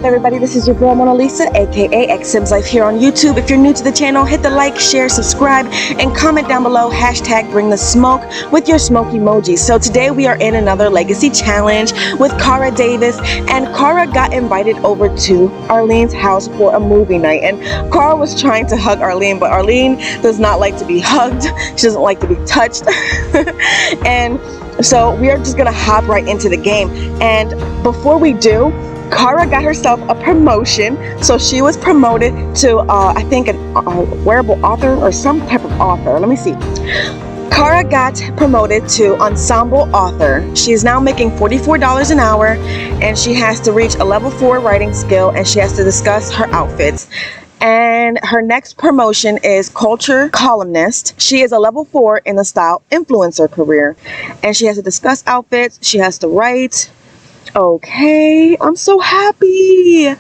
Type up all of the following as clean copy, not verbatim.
up, everybody? This is your girl Mona Lisa, aka X Sims Life here on YouTube. If you're new to the channel, hit the like, share, subscribe, and comment down below hashtag bring the smoke with your smoke emoji. So today we are in another legacy challenge with Cara Davis, and Cara got invited over to Arlene's house for a movie night. And Cara was trying to hug Arlene, but Arlene does not like to be hugged. She doesn't like to be touched. And so we are just gonna hop right into the game. And before we do, Cara got herself a promotion. So she was promoted to I think a wearable author or some type of author. Let me see. Cara got promoted to ensemble author. She is now making $44 an hour, and she has to reach a level 4 writing skill, and she has to discuss her outfits. And her next promotion is culture columnist. She is a level 4 in the style influencer career, and she has to discuss outfits. She has to write. Okay, I'm so happy. And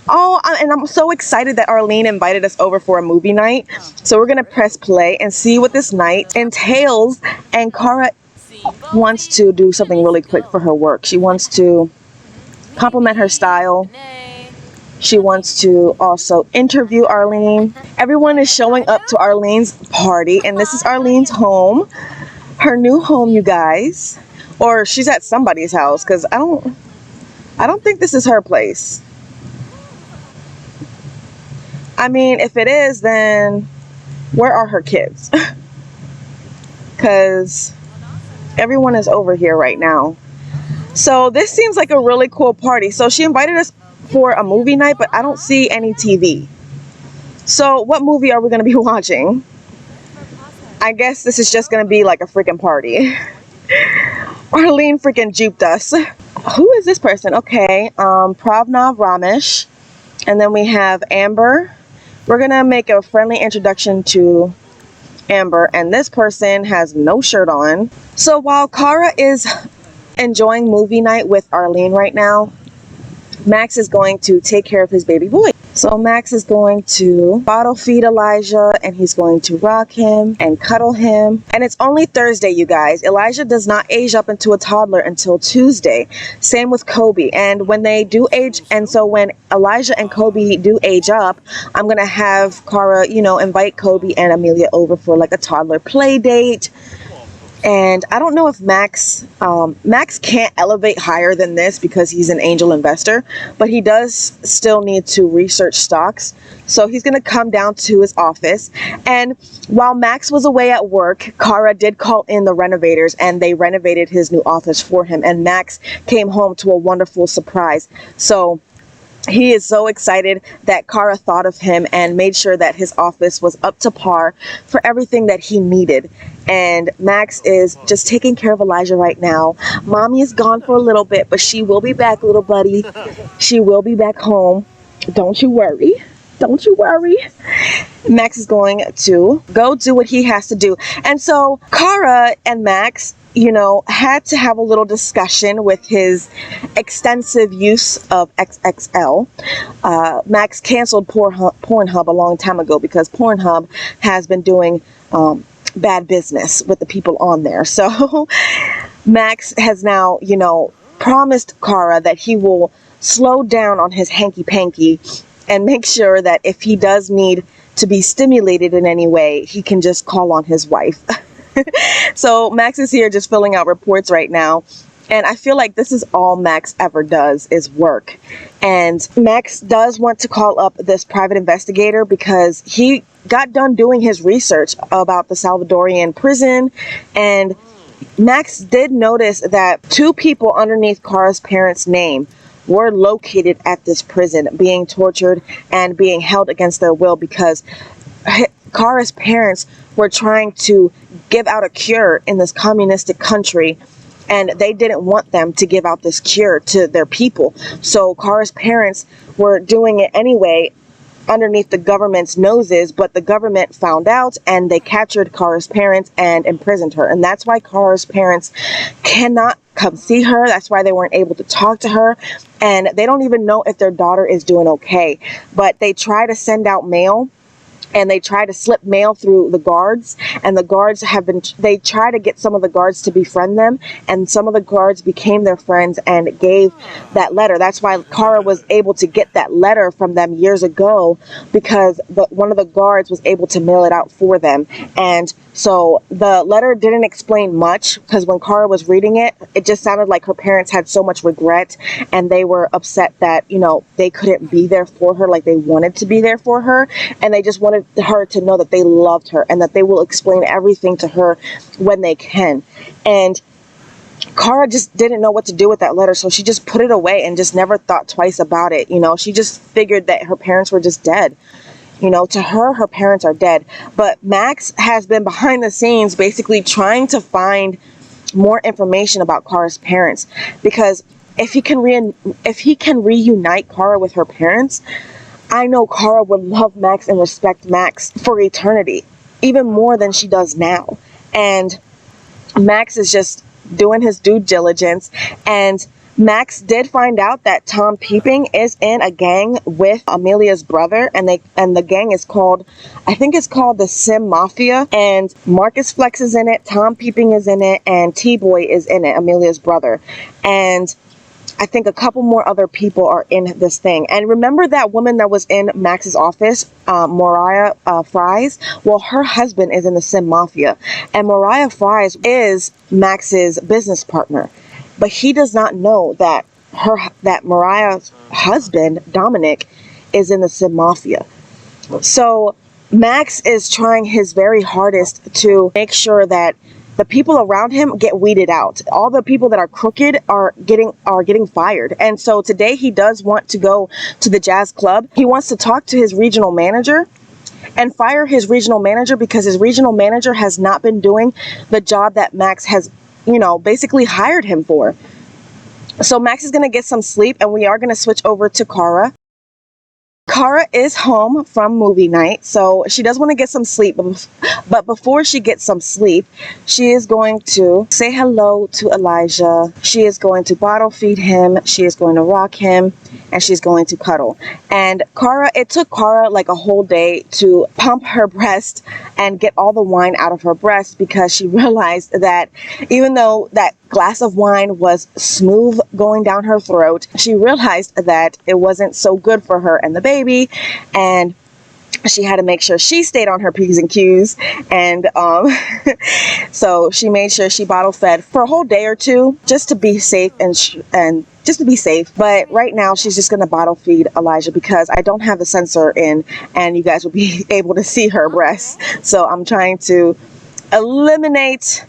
I'm so excited that Arlene invited us over for a movie night. So we're gonna press play and see what this night entails. And Cara wants to do something really quick for her work. She wants to compliment her style. She wants to also interview Arlene. Everyone is showing up to Arlene's party, and this is Arlene's home. Her new home, you guys. Or she's at somebody's house, because I don't think this is her place. I mean, if it is, then where are her kids? Because everyone is over here right now. So this seems like a really cool party. So she invited us for a movie night, but I don't see any TV. So what movie are we going to be watching? I guess this is just going to be like a freaking party. Arlene freaking juped us. Who is this person? Okay, Pravnav Ramesh. And then we have Amber. We're going to make a friendly introduction to Amber. And this person has no shirt on. So while Cara is enjoying movie night with Arlene right now, Max is going to take care of his baby boy. So Max is going to bottle feed Elijah, and he's going to rock him and cuddle him. And it's only Thursday, you guys. Elijah does not age up into a toddler until Tuesday. Same with Kobe. And when they do age, and so when Elijah and Kobe do age up, I'm going to have Cara, you know, invite Kobe and Amelia over for like a toddler play date. And I don't know if Max can't elevate higher than this because he's an angel investor, but he does still need to research stocks. So he's going to come down to his office. And while Max was away at work, Cara did call in the renovators, and they renovated his new office for him. And Max came home to a wonderful surprise. So he is so excited that Cara thought of him and made sure that his office was up to par for everything that he needed. And Max is just taking care of Elijah right now. Mommy is gone for a little bit, but she will be back, little buddy. She will be back home. Don't you worry. Don't you worry. Max is going to go do what he has to do. And so Cara and Max, you know, had to have a little discussion with his extensive use of XXL. Max canceled Pornhub a long time ago because Pornhub has been doing bad business with the people on there. So Max has now, you know, promised Cara that he will slow down on his hanky-panky and make sure that if he does need to be stimulated in any way, he can just call on his wife. So Max is here just filling out reports right now. And I feel like this is all Max ever does is work. And Max does want to call up this private investigator because he got done doing his research about the Salvadorian prison. And Max did notice that 2 people underneath Cara's parents' name were located at this prison, being tortured and being held against their will because Cara's parents were trying to give out a cure in this communistic country, and they didn't want them to give out this cure to their people. So Cara's parents were doing it anyway underneath the government's noses, but the government found out and they captured Cara's parents and imprisoned her. And that's why Cara's parents cannot come see her. That's why they weren't able to talk to her. And they don't even know if their daughter is doing okay. But they try to send out mail and they try to slip mail through the guards, and the guards they try to get some of the guards to befriend them, and some of the guards became their friends and gave that letter. That's why Cara was able to get that letter from them years ago, because one of the guards was able to mail it out for them. And so the letter didn't explain much, because when Cara was reading it, it just sounded like her parents had so much regret, and they were upset that, you know, they couldn't be there for her like they wanted to be there for her, and they just wanted her to know that they loved her and that they will explain everything to her when they can. And Cara just didn't know what to do with that letter, so she just put it away and just never thought twice about it. You know, she just figured that her parents were just dead. You know, to her, her parents are dead. But Max has been behind the scenes basically trying to find more information about Cara's parents, because if he can reunite Cara with her parents, I know Cara would love Max and respect Max for eternity, even more than she does now. And Max is just doing his due diligence, and Max did find out that Tom Peeping is in a gang with Amelia's brother, and the gang is called, I think it's called the Sim Mafia, and Marcus Flex is in it, Tom Peeping is in it, and T-Boy is in it, Amelia's brother. And I think a couple more other people are in this thing. And remember that woman that was in Max's office, Mariah Fries? Well, her husband is in the Sim Mafia. And Mariah Fries is Max's business partner. But he does not know that Mariah's husband, Dominic, is in the Sim Mafia. So Max is trying his very hardest to make sure that the people around him get weeded out. All the people that are crooked are getting fired. And so today he does want to go to the jazz club. He wants to talk to his regional manager and fire his regional manager, because his regional manager has not been doing the job that Max has, you know, basically hired him for. So Max is going to get some sleep, and we are going to switch over to Cara. Cara is home from movie night, so she does want to get some sleep, but before she gets some sleep, she is going to say hello to Elijah. She is going to bottle feed him, she is going to rock him, and she's going to cuddle. And Cara, it took Cara like a whole day to pump her breast and get all the wine out of her breast, because she realized that even though that glass of wine was smooth going down her throat, she realized that it wasn't so good for her and the baby, and she had to make sure she stayed on her P's and Q's. And so she made sure she bottle fed for a whole day or two, just to be safe, and just to be safe. But right now she's just going to bottle feed Elijah, because I don't have the sensor in and you guys will be able to see her breasts. So I'm trying to eliminate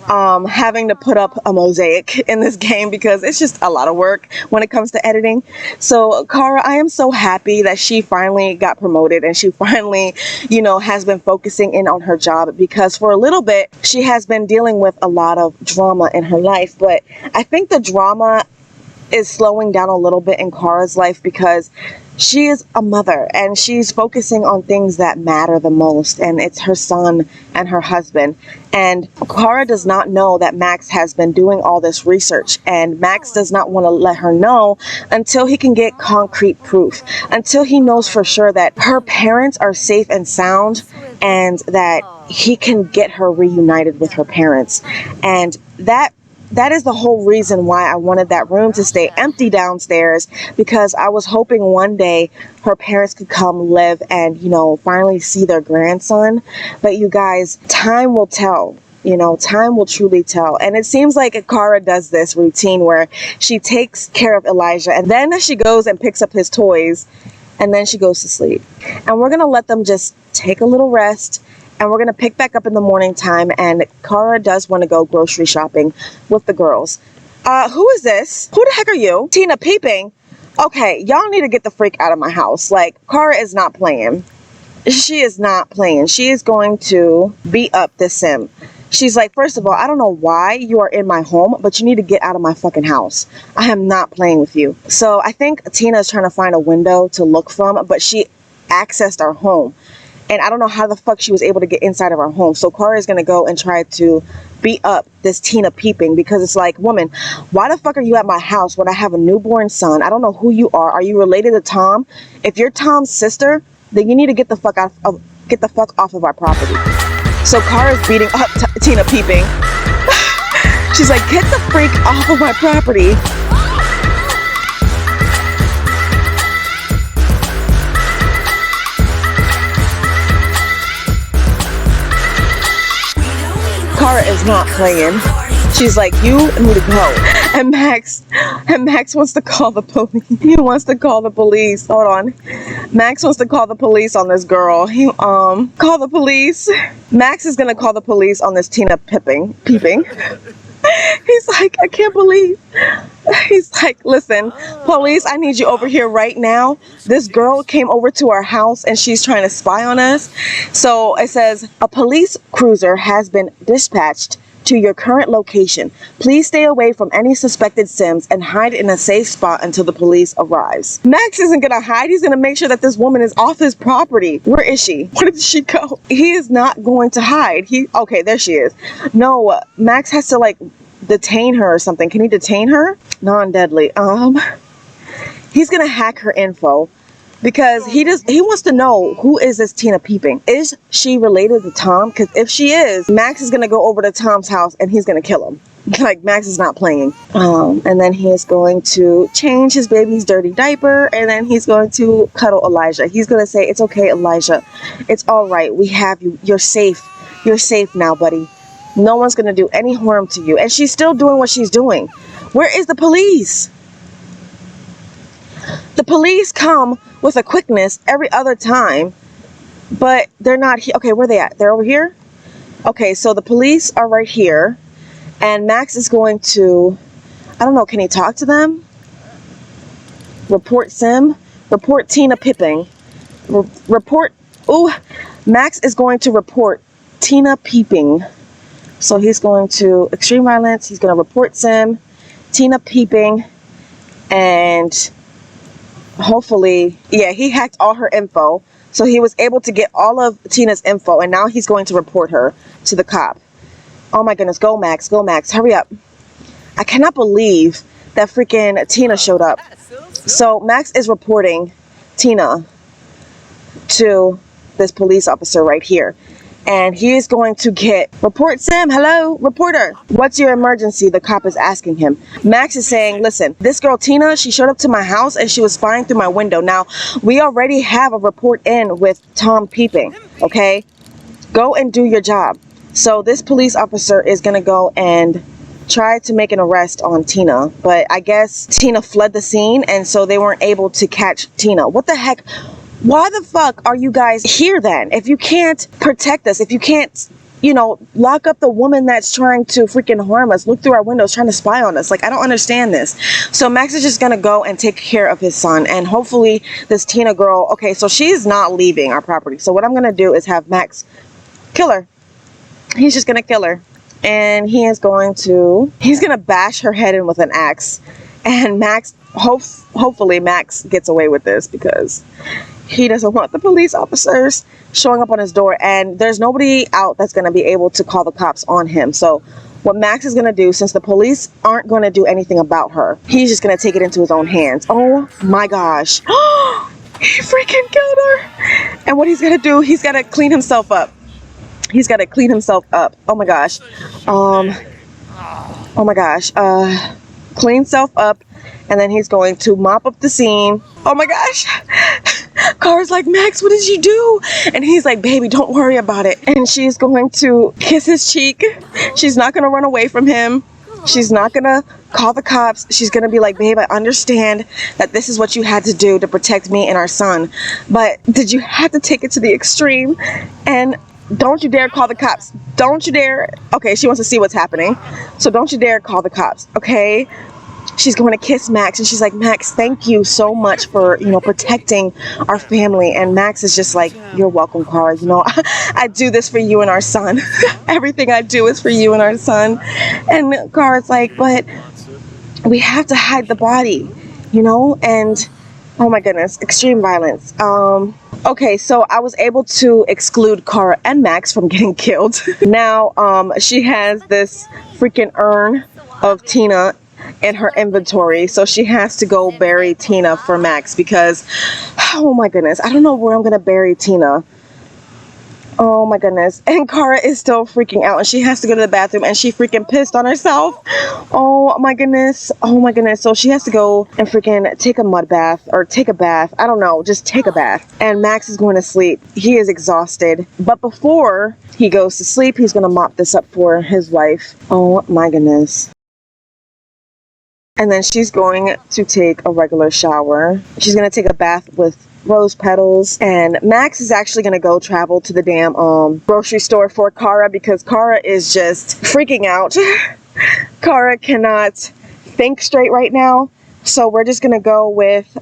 having to put up a mosaic in this game, because it's just a lot of work when it comes to editing. So Cara, I am so happy that she finally got promoted, and she finally, you know, has been focusing in on her job, because for a little bit she has been dealing with a lot of drama in her life. But I think the drama is slowing down a little bit in Cara's life, because she is a mother and she's focusing on things that matter the most, and it's her son and her husband. And Cara does not know that Max has been doing all this research, and Max does not want to let her know until he can get concrete proof, until he knows for sure that her parents are safe and sound, and that he can get her reunited with her parents. And that is the whole reason why I wanted that room to stay empty downstairs, because I was hoping one day her parents could come live and, you know, finally see their grandson. But you guys, time will tell. You know, time will truly tell. And it seems like Cara does this routine where she takes care of Elijah, and then she goes and picks up his toys, and then she goes to sleep. And we're going to let them just take a little rest, and we're going to pick back up in the morning time. And Cara does want to go grocery shopping with the girls. Who is this? Who the heck are you? Tina Peeping? Okay, y'all need to get the freak out of my house. Like, Cara is not playing. She is not playing. She is going to beat up this sim. She's like, first of all, I don't know why you are in my home, but you need to get out of my fucking house. I am not playing with you. So I think Tina is trying to find a window to look from, but she accessed our home. And I don't know how the fuck she was able to get inside of our home. So Cara is going to go and try to beat up this Tina Peeping, because it's like, woman, why the fuck are you at my house when I have a newborn son? I don't know who you are. Are you related to Tom? If you're Tom's sister, then you need to get the fuck out of get the fuck off of our property. So Cara's beating up Tina Peeping. She's like, get the freak off of my property. Cara is not playing. She's like, you need to go. And Max wants to call the police. He wants to call the police. Hold on. Max wants to call the police on this girl. He call the police. Max is gonna call the police on this Tina Peeping. He's like, I can't believe. He's like, listen, police, I need you over here right now. This girl came over to our house and she's trying to spy on us. So it says, a police cruiser has been dispatched to your current location. Please stay away from any suspected Sims and hide in a safe spot until the police arrives. Max isn't gonna hide. He's gonna make sure that this woman is off his property. Where is she? Where did she go? He is not going to hide. Okay, there she is. No, Max has to like detain her or something. Can he detain her? Non-deadly. He's gonna hack her info. Because he wants to know, who is this Tina Peeping? Is she related to Tom? Because if she is, Max is going to go over to Tom's house and he's going to kill him. Like, Max is not playing. And then he is going to change his baby's dirty diaper, and then he's going to cuddle Elijah. He's going to say, it's okay, Elijah. It's all right. We have you. You're safe. You're safe now, buddy. No one's going to do any harm to you. And she's still doing what she's doing. Where is the police? The police come with a quickness every other time, but they're not here. Okay, where are they at? They're over here? Okay, so the police are right here, and Max is going to, I don't know, can he talk to them? Report Sim? Report Tina Peeping. Max is going to report Tina Peeping. So he's going to extreme violence, he's going to report Sim, Tina Peeping, and hopefully, yeah, he hacked all her info. So he was able to get all of Tina's info, and now he's going to report her to the cop. Oh my goodness, go Max, hurry up. I cannot believe that freaking Tina showed up. So Max is reporting Tina to this police officer right here. And he is going to report Sim, hello, reporter. What's your emergency? The cop is asking him. Max is saying, listen, this girl Tina, she showed up to my house and she was spying through my window. Now, we already have a report in with Tom Peeping, okay? Go and do your job. So this police officer is gonna go and try to make an arrest on Tina. But I guess Tina fled the scene, and so they weren't able to catch Tina. What the heck? Why the fuck are you guys here then? If you can't protect us, if you can't, you know, lock up the woman that's trying to freaking harm us, look through our windows, trying to spy on us. Like, I don't understand this. So Max is just gonna go and take care of his son, and hopefully this Tina girl, okay, so she's not leaving our property. So what I'm gonna do is have Max kill her. He's just gonna kill her. And he's gonna bash her head in with an axe. And Max, hopefully Max gets away with this, because he doesn't want the police officers showing up on his door, and there's nobody out that's going to be able to call the cops on him. So what Max is going to do, since the police aren't going to do anything about her, he's just going to take it into his own hands. Oh my gosh. He freaking killed her. And what he's going to do, he's got to clean himself up. He's got to clean himself up. Oh my gosh. Oh my gosh. Clean self up, and then he's going to mop up the scene. Oh my gosh. Cara's like, Max, what did you do? And he's like, baby, don't worry about it. And she's going to kiss his cheek. She's not going to run away from him. She's not going to call the cops. She's going to be like, babe, I understand that this is what you had to do to protect me and our son, but did you have to take it to the extreme? And don't you dare call the cops. Don't you dare. Okay, she wants to see what's happening. So don't you dare call the cops, okay? She's going to kiss Max, and she's like, Max, thank you so much for, you know, protecting our family. And Max is just like, you're welcome, Cara. You know, I do this for you and our son. Everything I do is for you and our son. And Cara's like, but we have to hide the body, you know? And oh my goodness, extreme violence. Okay, so I was able to exclude Cara and Max from getting killed. Now, she has this freaking urn of Tina in her inventory, so she has to go bury Tina for Max, because, oh my goodness, I don't know where I'm gonna bury Tina. Oh my goodness. And Cara is still freaking out and she has to go to the bathroom and she freaking pissed on herself. Oh my goodness. Oh my goodness. So she has to go and freaking take a mud bath or take a bath. I don't know. Just take a bath. And Max is going to sleep. He is exhausted. But before he goes to sleep, he's going to mop this up for his wife. Oh my goodness. And then she's going to take a regular shower. She's going to take a bath with rose petals. And Max is actually going to go travel to the damn grocery store for Cara because Cara is just freaking out. Cara cannot think straight right now. So we're just going to go with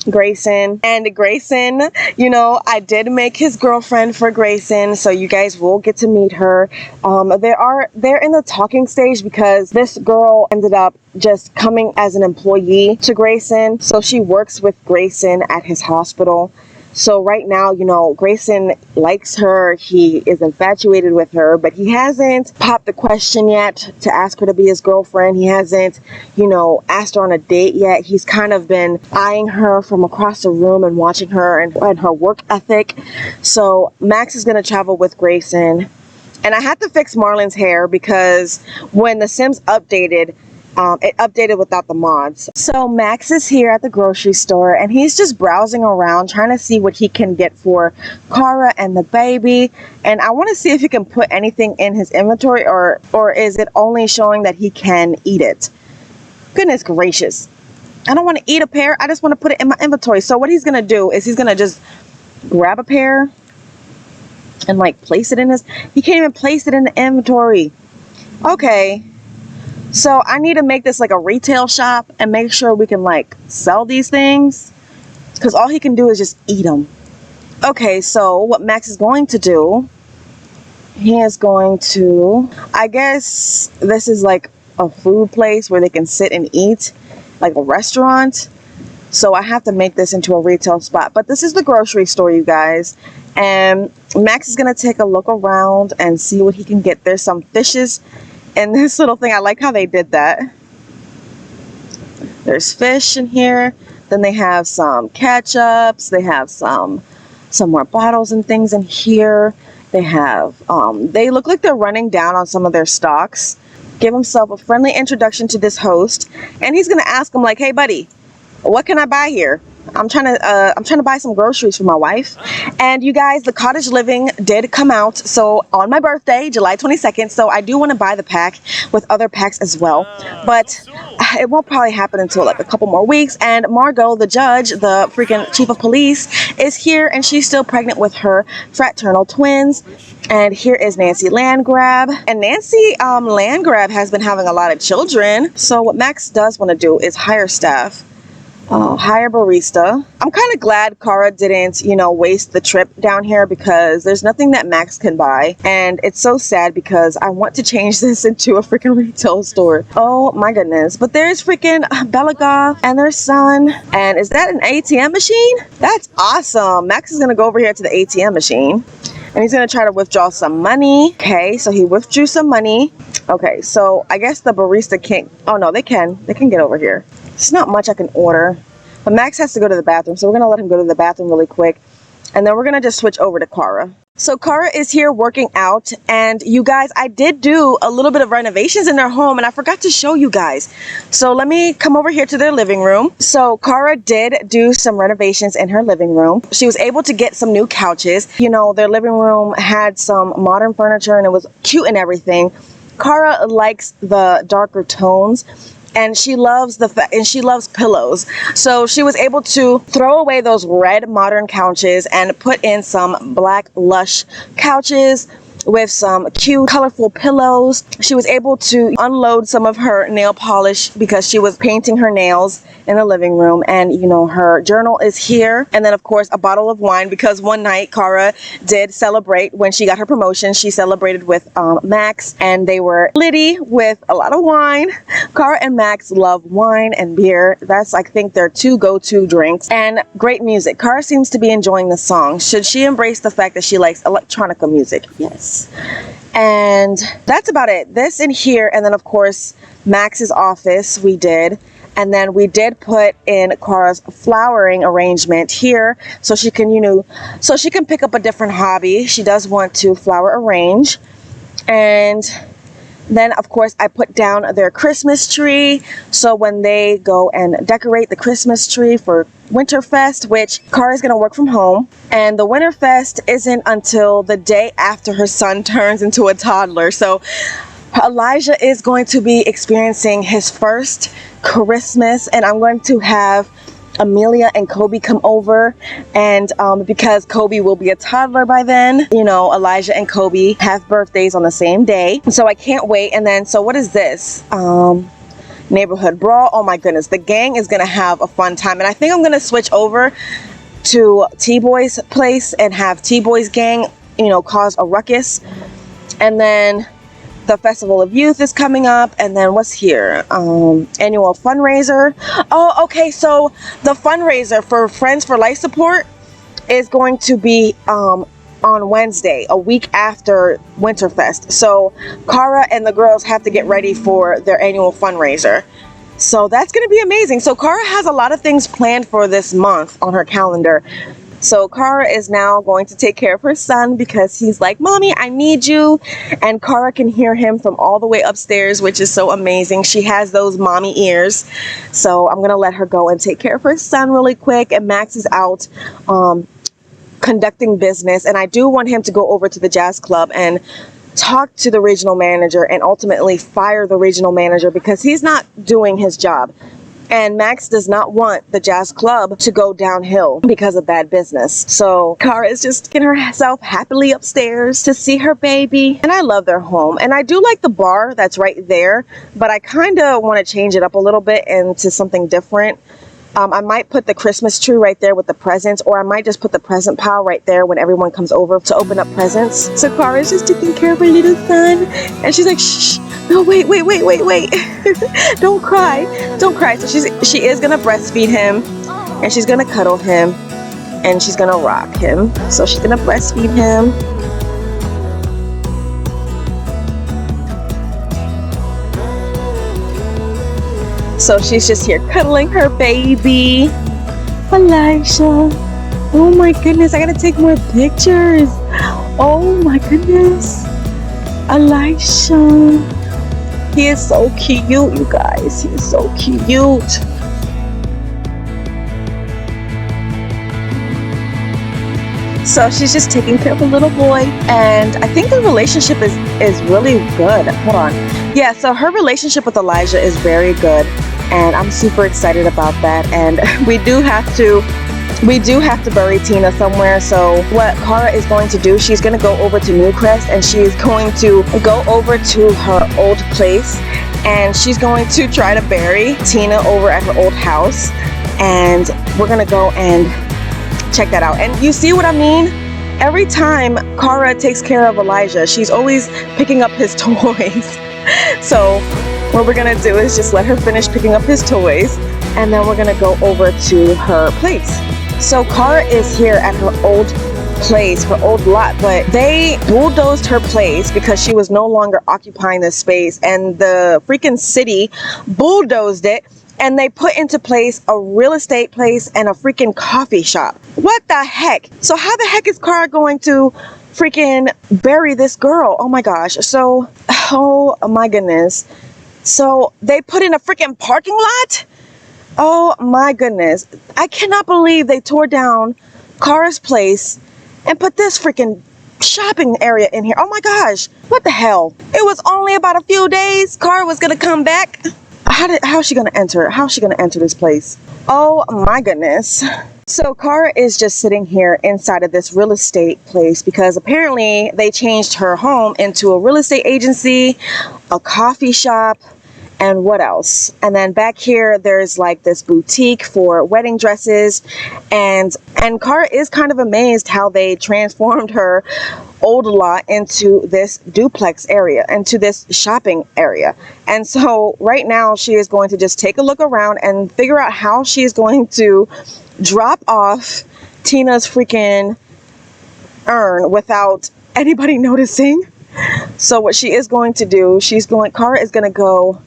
Grayson. And Grayson, you know, I did make his girlfriend for Grayson, so you guys will get to meet her. They're in the talking stage because this girl ended up just coming as an employee to Grayson, so she works with Grayson at his hospital. So right now, you know, Grayson likes her, he is infatuated with her, but he hasn't popped the question yet to ask her to be his girlfriend. He hasn't, you know, asked her on a date yet. He's kind of been eyeing her from across the room and watching her and her work ethic. So Max is going to travel with Grayson. And I had to fix Marlon's hair because when The Sims updated, it updated without the mods. So Max is here at the grocery store and he's just browsing around trying to see what he can get for Cara and the baby. And I want to see if he can put anything in his inventory or is it only showing that he can eat it. Goodness gracious. I don't want to eat a pear. I just want to put it in my inventory. So what he's going to do is he's going to just grab a pear and like place it in his... He can't even place it in the inventory. Okay. So I need to make this like a retail shop and make sure we can like sell these things because all he can do is just eat them. Okay, so what Max is going to do, he is going to, I guess this is like a food place where they can sit and eat, like a restaurant. So I have to make this into a retail spot. But this is the grocery store, you guys. And Max is going to take a look around and see what he can get. There's some fishes and this little thing, I like how they did that. There's fish in here. Then they have some ketchups. They have some more bottles and things in here. They have, they look like they're running down on some of their stocks. Give himself a friendly introduction to this host. And he's going to ask him like, hey buddy, what can I buy here? I'm trying to buy some groceries for my wife. And you guys, the cottage living did come out, so on my birthday, July 22nd, so I do want to buy the pack with other packs as well, but it won't probably happen until like a couple more weeks. And Margot, the judge, the freaking chief of police, is here and she's still pregnant with her fraternal twins. And here is Nancy Landgrab. And Nancy Landgrab has been having a lot of children, so what Max does want to do is hire staff. Hire barista. I'm kind of glad Cara didn't, you know, waste the trip down here because there's nothing that Max can buy. And it's so sad because I want to change this into a freaking retail store. Oh my goodness. But there's freaking Belagoth and their son. And is that an ATM machine? That's awesome. Max is going to go over here to the ATM machine. And he's going to try to withdraw some money. Okay, so he withdrew some money. Okay, so I guess the barista can't... Oh no, they can. They can get over here. It's not much I can order, but Max has to go to the bathroom, so we're going to let him go to the bathroom really quick, and then we're going to just switch over to Cara. So Cara is here working out, and you guys, I did do a little bit of renovations in their home, and I forgot to show you guys. So let me come over here to their living room. So Cara did do some renovations in her living room. She was able to get some new couches. You know, their living room had some modern furniture, and it was cute and everything. Cara likes the darker tones. And she loves she loves pillows. So she was able to throw away those red modern couches and put in some black lush couches with some cute colorful pillows. She was able to unload some of her nail polish because she was painting her nails in the living room. And you know, her journal is here, and then of course a bottle of wine because one night Cara did celebrate when she got her promotion. She celebrated with Max, and they were litty with a lot of wine. Cara and Max love wine and beer. That's, I think, their two go-to drinks. And great music. Cara seems to be enjoying the song. Should she embrace the fact that she likes electronica music? Yes. And that's about it. This in here, and then of course Max's office we did. And then we did put in Cara's flowering arrangement here so she can, you know, so she can pick up a different hobby. She does want to flower arrange. And then, of course, I put down their Christmas tree. So when they go and decorate the Christmas tree for Winterfest, which Cara is going to work from home. And the Winterfest isn't until the day after her son turns into a toddler. So Elijah is going to be experiencing his first Christmas. And I'm going to have Amelia and Kobe come over, and because Kobe will be a toddler by then, you know, Elijah and Kobe have birthdays on the same day, so I can't wait. And then, so what is this? Neighborhood brawl. Oh my goodness, the gang is gonna have a fun time, and I think I'm gonna switch over to T-Boy's place and have T-Boy's gang, you know, cause a ruckus. And then the Festival of Youth is coming up, and then what's here? Annual fundraiser. Oh, okay, so the fundraiser for Friends for Life Support is going to be on Wednesday, a week after Winterfest. So Cara and the girls have to get ready for their annual fundraiser. So that's going to be amazing. So Cara has a lot of things planned for this month on her calendar. So Cara is now going to take care of her son because he's like, Mommy, I need you. And Cara can hear him from all the way upstairs, which is so amazing. She has those mommy ears. So I'm going to let her go and take care of her son really quick. And Max is out conducting business. And I do want him to go over to the jazz club and talk to the regional manager and ultimately fire the regional manager because he's not doing his job. And Max does not want the jazz club to go downhill because of bad business. So Cara is just getting herself happily upstairs to see her baby. And I love their home. And I do like the bar that's right there, but I kind of want to change it up a little bit into something different. I might put the Christmas tree right there with the presents, or I might just put the present pile right there when everyone comes over to open up presents. So Cara is just taking care of her little son, and she's like, shh, no, wait. Don't cry. So she is gonna breastfeed him, and she's gonna cuddle him, and she's gonna rock him. So she's gonna breastfeed him. So she's just here cuddling her baby. Elijah. Oh my goodness, I gotta take more pictures. Oh my goodness. Elijah. He is so cute, you guys. He is so cute. So she's just taking care of a little boy, and I think the relationship is really good. Hold on. Yeah, so her relationship with Elijah is very good, and I'm super excited about that. And we do have to bury Tina somewhere. So what Cara is going to do, she's going to go over to Newcrest, and she is going to go over to her old place, and she's going to try to bury Tina over at her old house, and we're going to go and check that out. And you see what I mean? Every time Cara takes care of Elijah, she's always picking up his toys. So what we're gonna do is just let her finish picking up his toys, and then we're gonna go over to her place. So Cara is here at her old place, her old lot, but they bulldozed her place because she was no longer occupying this space, and the freaking city bulldozed it, and they put into place a real estate place and a freaking coffee shop. What the heck? So how the heck is Cara going to freaking bury this girl? Oh my gosh. So, oh my goodness. So they put in a freaking parking lot? Oh my goodness. I cannot believe they tore down Cara's place and put this freaking shopping area in here. Oh my gosh. What the hell? It was only about a few days. Cara was gonna come back. How is she gonna enter? How is she gonna enter this place? Oh my goodness. So Cara is just sitting here inside of this real estate place because apparently they changed her home into a real estate agency, a coffee shop, and what else? And then back here there's like this boutique for wedding dresses, and Cara is kind of amazed how they transformed her old lot into this duplex area, into this shopping area. And so right now she is going to just take a look around and figure out how she is going to drop off Tina's freaking urn without anybody noticing. So what she is going to do, Cara is going to go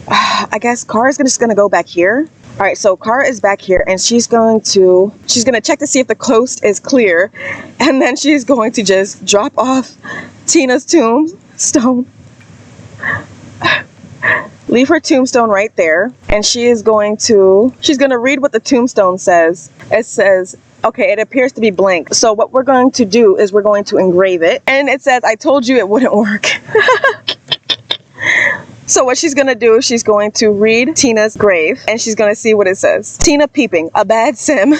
I guess Cara's just gonna go back here. All right, so Cara is back here, and she's gonna check to see if the coast is clear, and then she's going to just drop off Tina's tombstone. Leave her tombstone right there, and she's gonna read what the tombstone says. It says, okay, it appears to be blank. So what we're going to do is we're going to engrave it, and it says, I told you it wouldn't work. So what she's gonna do is she's going to read Tina's grave, and she's gonna see what it says. Tina peeping, a bad sim.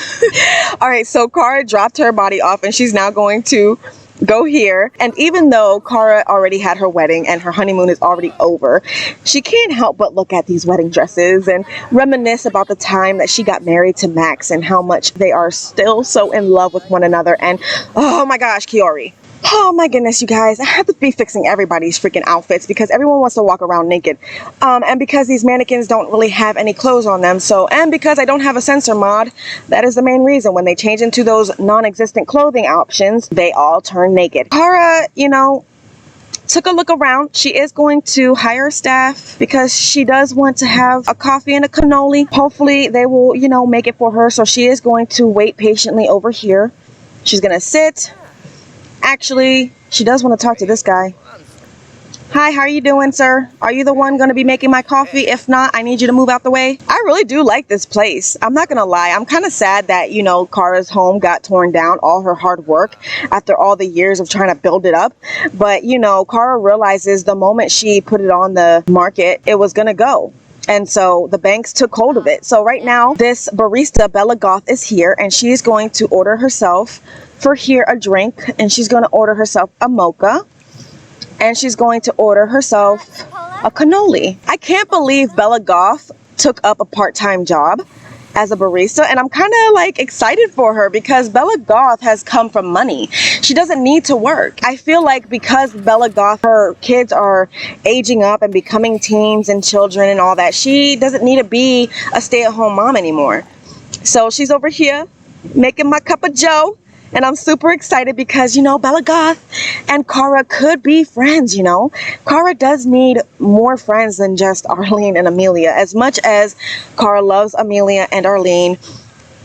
All right, so Cara dropped her body off, and she's now going to go here. And even though Cara already had her wedding and her honeymoon is already over, she can't help but look at these wedding dresses and reminisce about the time that she got married to Max and how much they are still so in love with one another. And oh my gosh, Kiori. Oh my goodness, you guys, I have to be fixing everybody's freaking outfits because everyone wants to walk around naked. And because these mannequins don't really have any clothes on them, and because I don't have a censor mod, that is the main reason. When they change into those non-existent clothing options, they all turn naked. Cara, took a look around. She is going to hire staff because she does want to have a coffee and a cannoli. Hopefully they will, make it for her. So she is going to wait patiently over here. She's going to sit. Actually, she does want to talk to this guy. Hi, how are you doing, sir? Are you the one going to be making my coffee? If not, I need you to move out the way. I really do like this place. I'm not going to lie. I'm kind of sad that, Cara's home got torn down, all her hard work after all the years of trying to build it up. But, Cara realizes the moment she put it on the market, it was going to go. And so the banks took hold of it. So right now, this barista, Bella Goth, is here, and she is going to order herself for here a drink, and she's going to order herself a mocha, and she's going to order herself a cannoli. I can't believe Bella Goth took up a part-time job as a barista, and I'm kind of excited for her because Bella Goth has come from money. She doesn't need to work. I feel like because Bella Goth, her kids are aging up and becoming teens and children and all that, she doesn't need to be a stay-at-home mom anymore. So she's over here making my cup of joe. And I'm super excited because, Bella Goth and Cara could be friends, Cara does need more friends than just Arlene and Amelia. As much as Cara loves Amelia and Arlene,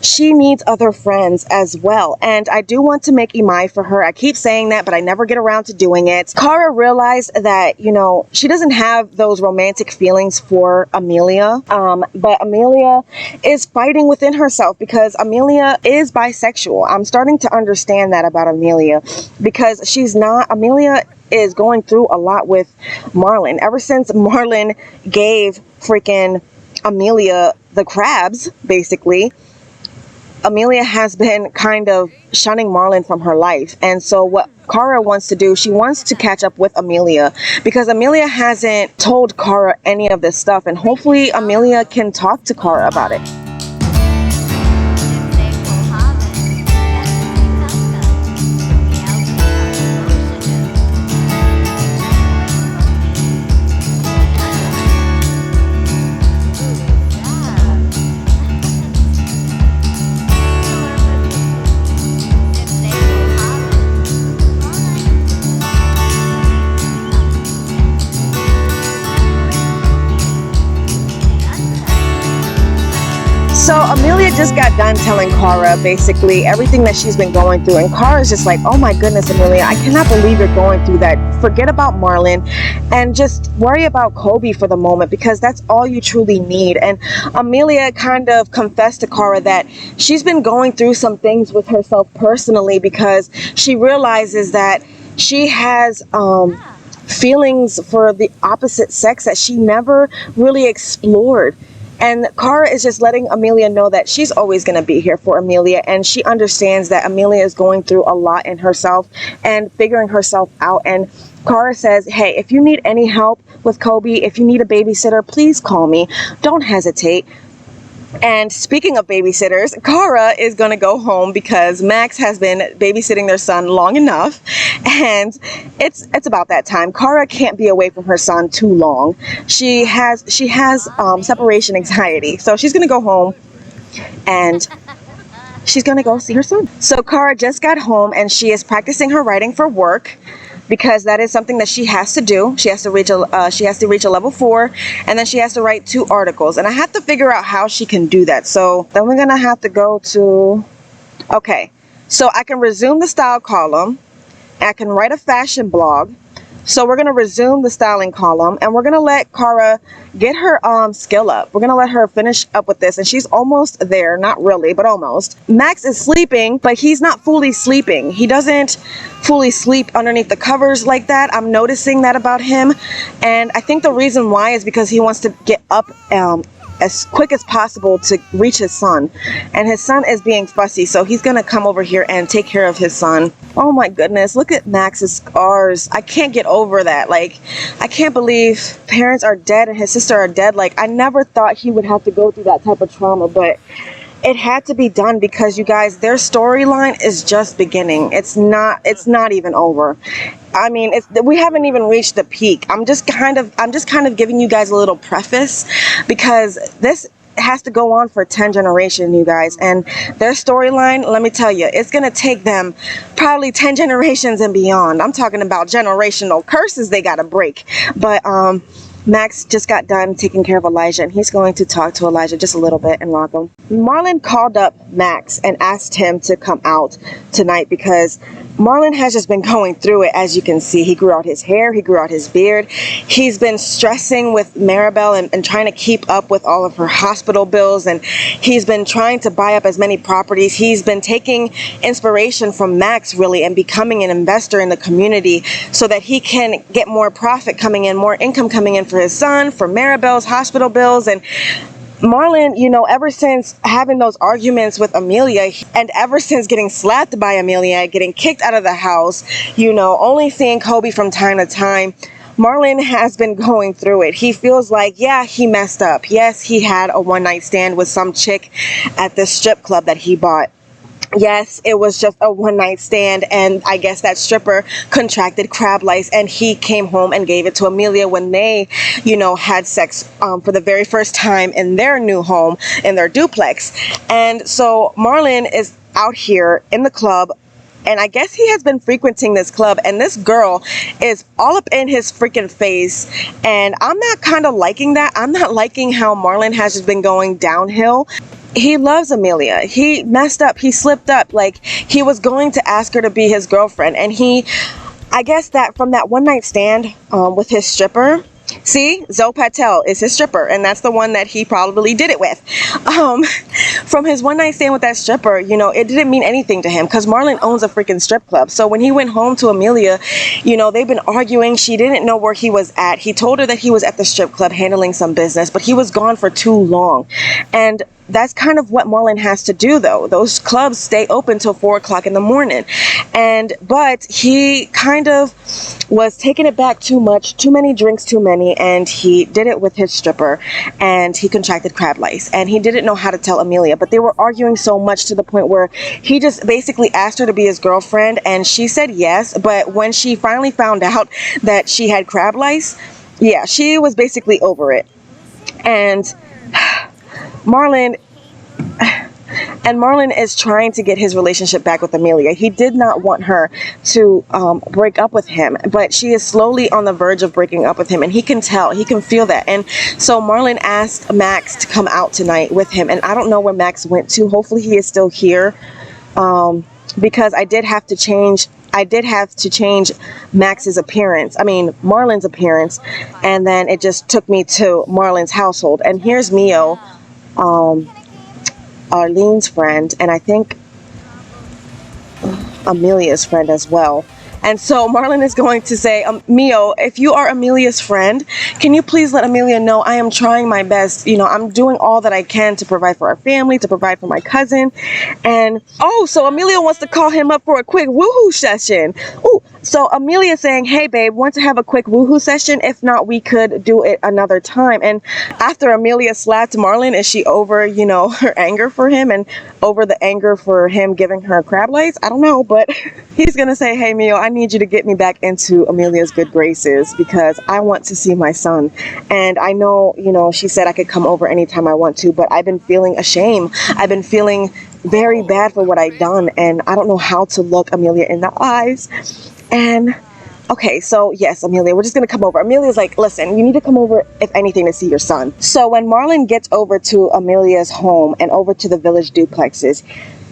she needs other friends as well. And I do want to make Imai for her. I keep saying that, but I never get around to doing it. Cara realized that, she doesn't have those romantic feelings for Amelia. But Amelia is fighting within herself because Amelia is bisexual. I'm starting to understand that about Amelia because Amelia is going through a lot with Marlon. Ever since Marlon gave freaking Amelia the crabs, basically, Amelia has been kind of shunning Marlon from her life. And so what Cara wants to do, she wants to catch up with Amelia because Amelia hasn't told Cara any of this stuff. And hopefully Amelia can talk to Cara about it. So Amelia just got done telling Cara basically everything that she's been going through, and Cara's just like, oh my goodness, Amelia, I cannot believe you're going through that. Forget about Marlon and just worry about Kobe for the moment because that's all you truly need. And Amelia kind of confessed to Cara that she's been going through some things with herself personally because she realizes that she has feelings for the opposite sex that she never really explored. And Cara is just letting Amelia know that she's always going to be here for Amelia, and she understands that Amelia is going through a lot in herself and figuring herself out. And Cara says, hey, if you need any help with Kobe, if you need a babysitter, please call me. Don't hesitate. And speaking of babysitters, Cara is going to go home because Max has been babysitting their son long enough, and it's about that time. Cara can't be away from her son too long. She has separation anxiety, so she's going to go home and she's going to go see her son. So Cara just got home and she is practicing her writing for work. because that is something that she has to do. She has to reach a level 4, and then she has to write 2 articles, and I have to figure out how she can do that. So then we're gonna have to go to, okay, so I can resume the style column. I can write a fashion blog. So we're going to resume the styling column, and we're going to let Cara get her skill up. We're going to let her finish up with this, and she's almost there. Not really, but almost. Max is sleeping, but he's not fully sleeping. He doesn't fully sleep underneath the covers like that. I'm noticing that about him, and I think the reason why is because he wants to get up as quick as possible to reach his son, and his son is being fussy, so he's gonna come over here and take care of his son. Oh my goodness, look at Max's scars. I can't get over that. Like, I can't believe parents are dead and his sister are dead. Like, I never thought he would have to go through that type of trauma, but it had to be done because, you guys, their storyline is just beginning. It's not even over. I mean, we haven't even reached the peak. I'm just kind of giving you guys a little preface, because this has to go on for 10 generations, you guys, and their storyline, let me tell you, it's gonna take them probably 10 generations and beyond. I'm talking about generational curses they gotta break. But Max just got done taking care of Elijah, and he's going to talk to Elijah just a little bit and rock him. Marlon called up Max and asked him to come out tonight because Marlon has just been going through it. As you can see, he grew out his hair, he grew out his beard. He's been stressing with MEMEBER and trying to keep up with all of her hospital bills, and he's been trying to buy up as many properties. He's been taking inspiration from Max, really, and becoming an investor in the community so that he can get more profit coming in, more income coming in for his son, for MEMEBER's hospital bills. And Marlon, you know, ever since having those arguments with Amelia, and ever since getting slapped by Amelia, getting kicked out of the house, you know, only seeing Kobe from time to time, Marlon has been going through it. He feels like, yeah, he messed up. Yes, he had a one-night stand with some chick at the strip club that he bought. Yes, it was just a one-night stand, and I guess that stripper contracted crab lice, and he came home and gave it to Amelia when they, you know, had sex for the very first time in their new home, in their duplex. And so Marlon is out here in the club, and I guess he has been frequenting this club, and this girl is all up in his freaking face, and I'm not kind of liking that. I'm not liking how Marlon has just been going downhill. He loves Amelia. He messed up. He slipped up. Like, he was going to ask her to be his girlfriend, and I guess that from that one night stand with his stripper, see, Zoe Patel is his stripper, and that's the one that he probably did it with. From his one night stand with that stripper, you know, it didn't mean anything to him because Marlon owns a freaking strip club. So when he went home to Amelia, you know, they've been arguing. She didn't know where he was at. He told her that he was at the strip club handling some business, but he was gone for too long. And that's kind of what Marlon has to do, though. Those clubs stay open till 4 o'clock in the morning. But he kind of was taking it back too much, too many drinks, too many, and he did it with his stripper, and he contracted crab lice, and he didn't know how to tell Amelia. But they were arguing so much to the point where he just basically asked her to be his girlfriend, and she said yes. But when she finally found out that she had crab lice, yeah, she was basically over it. And Marlon is trying to get his relationship back with Amelia. He did not want her to break up with him, but she is slowly on the verge of breaking up with him, and he can tell, he can feel that. And so Marlon asked Max to come out tonight with him, and I don't know where Max went to. Hopefully he is still here, because I did have to change Max's appearance, Marlon's appearance, and then it just took me to Marlon's household. And here's Mio, Arlene's friend, and I think Amelia's friend as well. And so Marlon is going to say, Mio, if you are Amelia's friend, can you please let Amelia know I am trying my best. You know, I'm doing all that I can to provide for our family, to provide for my cousin. And, oh, so Amelia wants to call him up for a quick woohoo session. Oh, so Amelia saying, hey, babe, want to have a quick woohoo session? If not, we could do it another time. And after Amelia slapped Marlon, is she over, you know, her anger for him and over the anger for him giving her crab lice? I don't know, but he's going to say, hey, Mio, I need you to get me back into Amelia's good graces because I want to see my son. And I know, you know, she said I could come over anytime I want to, but I've been feeling ashamed. I've been feeling very bad for what I've done, and I don't know how to look Amelia in the eyes. And Okay, so yes, Amelia, we're just gonna come over. Amelia's like, listen, you need to come over, if anything, to see your son. So when Marlon gets over to Amelia's home and over to the village duplexes,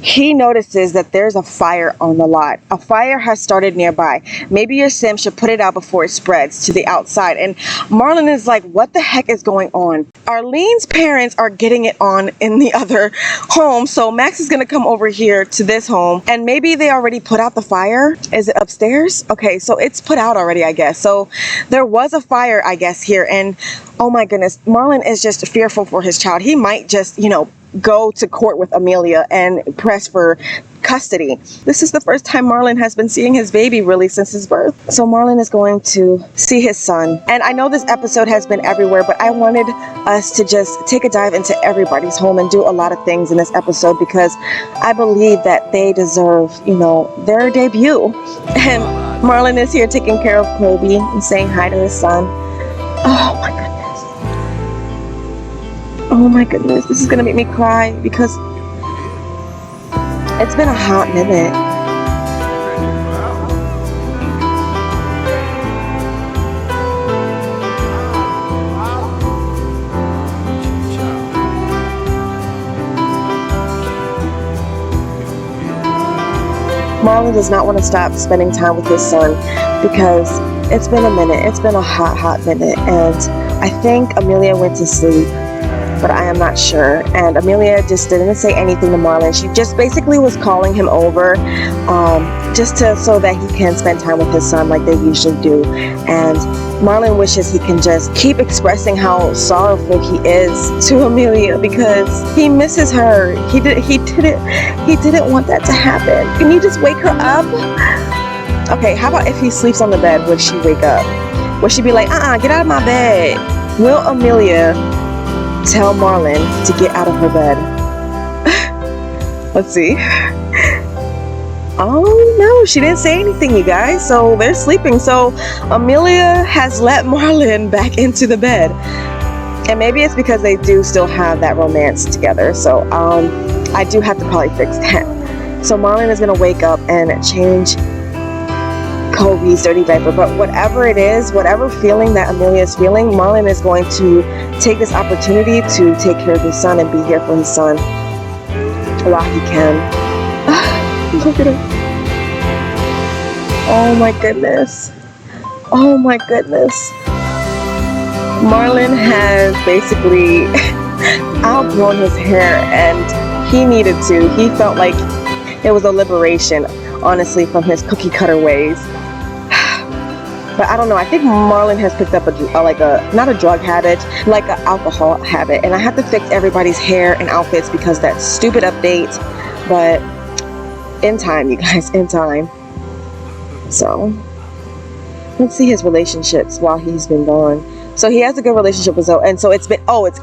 he notices that there's a fire on the lot. A fire has started nearby. Maybe your sim should put it out before it spreads to the outside. And Marlon is like, what the heck is going on? Arlene's parents are getting it on in the other home. So Max is going to come over here to this home. And maybe they already put out the fire. Is it upstairs? Okay, so it's put out already, I guess. So there was a fire, I guess, here. And oh my goodness, Marlon is just fearful for his child. He might just, go to court with Amelia and press for custody. This is the first time Marlon has been seeing his baby really since his birth. So Marlon is going to see his son. And I know this episode has been everywhere, but I wanted us to just take a dive into everybody's home and do a lot of things in this episode because I believe that they deserve, their debut. And Marlon is here taking care of Kobe and saying hi to his son. Oh my goodness. Oh my goodness, this is gonna make me cry because it's been a hot minute. Marlon does not want to stop spending time with his son because it's been a minute. It's been a hot minute, and I think Amelia went to sleep, but I am not sure. And Amelia just didn't say anything to Marlon. She just basically was calling him over just so that he can spend time with his son like they usually do. And Marlon wishes he can just keep expressing how sorrowful he is to Amelia because he misses her. He didn't want that to happen. Can you just wake her up? Okay, how about if he sleeps on the bed, would she wake up? Would she be like, get out of my bed? Will Amelia tell Marlon to get out of her bed? Let's see. Oh no, she didn't say anything, you guys. So they're sleeping. So Amelia has let Marlon back into the bed. And maybe it's because they do still have that romance together. So I do have to probably fix that. So Marlon is going to wake up and change Kobe's dirty diaper, but whatever it is, whatever feeling that Amelia is feeling, Marlon is going to take this opportunity to take care of his son and be here for his son while he can. Look at him. Oh my goodness. Oh my goodness. Marlon has basically outgrown his hair and he needed to. He felt like it was a liberation, honestly, from his cookie cutter ways. But I don't know, I think Marlon has picked up not a drug habit, like an alcohol habit. And I have to fix everybody's hair and outfits because that stupid update. But in time, you guys, in time. So, let's see his relationships while he's been gone. So he has a good relationship with Zoe. And so it's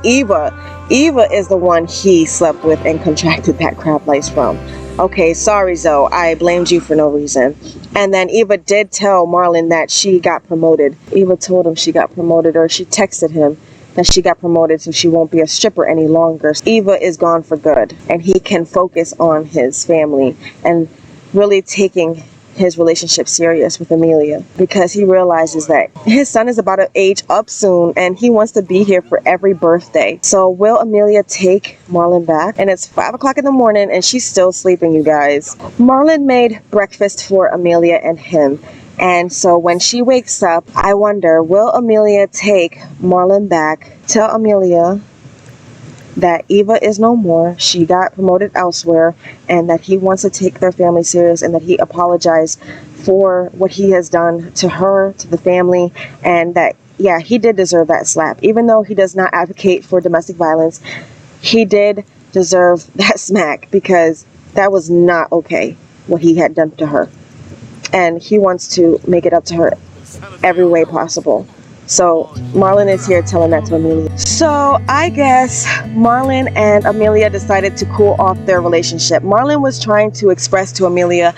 Eva. Eva is the one he slept with and contracted that crab lice from. Okay, sorry Zoe, I blamed you for no reason. And then Eva did tell Marlon that she got promoted. Eva told him she got promoted, or she texted him that she got promoted so she won't be a stripper any longer. Eva is gone for good and he can focus on his family and really taking his relationship serious with Amelia because he realizes that his son is about to age up soon and he wants to be here for every birthday. So will Amelia take Marlon back? And it's 5 o'clock in the morning and she's still sleeping, you guys. Marlon made breakfast for Amelia and him. And so when she wakes up, I wonder, will Amelia take Marlon back, tell Amelia that Eva is no more, she got promoted elsewhere, and that he wants to take their family serious, and that he apologized for what he has done to her, to the family, and that, yeah, he did deserve that slap. Even though he does not advocate for domestic violence, he did deserve that smack because that was not okay, what he had done to her. And he wants to make it up to her every way possible. So Marlon is here telling that to Amelia. So I guess Marlon and Amelia decided to cool off their relationship. Marlon was trying to express to Amelia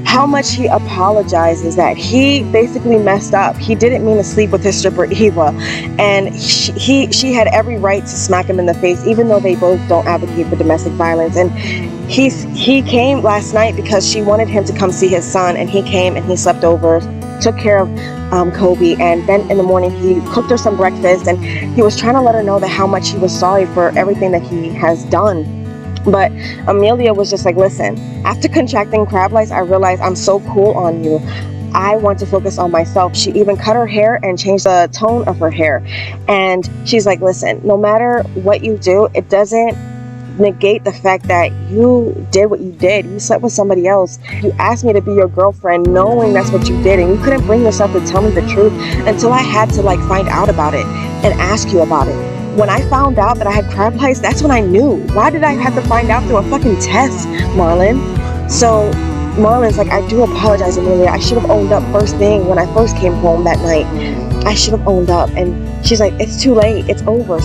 how much he apologizes, that he basically messed up. He didn't mean to sleep with his stripper Eva, and she had every right to smack him in the face, even though they both don't advocate for domestic violence. And he came last night because she wanted him to come see his son, and he came and he slept over took care of Kobe, and then in the morning he cooked her some breakfast, and he was trying to let her know that how much he was sorry for everything that he has done. But Amelia was just like, listen, after contracting crab lice, I realized I'm so cool on you. I want to focus on myself. She even cut her hair and changed the tone of her hair. And she's like, listen, no matter what you do, it doesn't negate the fact that you did what you did. You slept with somebody else. You asked me to be your girlfriend knowing that's what you did, and you couldn't bring yourself to tell me the truth until I had to like find out about it and ask you about it. When I found out that I had crab lice, that's when I knew. Why did I have to find out through a fucking test, Marlon? So Marlon's like, I do apologize, Amelia. I should have owned up first thing when I first came home that night. I should have owned up. And she's like, it's too late. It's over.